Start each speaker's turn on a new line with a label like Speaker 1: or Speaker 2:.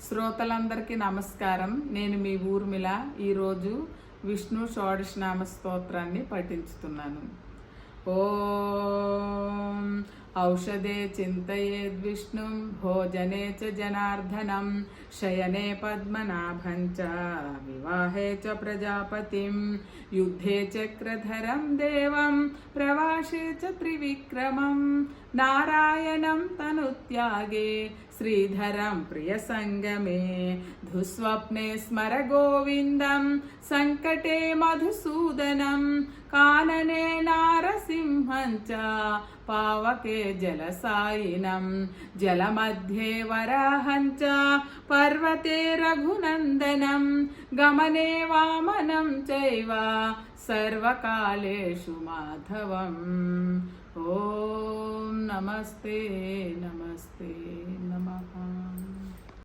Speaker 1: శ్రోతలందరికీ నమస్కారం. నేను మీ ఊర్మిళ. ఈరోజు విష్ణు షోడశనామ స్తోత్రాన్ని పఠించుతున్నాను. ఓం ఔషధే చింతయేద్విష్ణుం భోజనే చ జనార్దనం శయనే పద్మనాభం చ వివాహే చ ప్రజాపతిం యుద్ధే చక్రధరం దేవం ప్రవాసే చ త్రివిక్రమం నారాయణం తనుత్యాగే శ్రీధరం ప్రియసంగమే దుస్వప్నే స్మర గోవిందం సంకటే మధుసూదనం కాననే నారసింహం చ పావకే జలసాయినం జలమధ్యే వరాహం చ పర్వతే రఘునందనం గమనే వామనం చైవ సర్వకాలేషు మాధవం. ఓం నమస్తే నమస్తే నమః.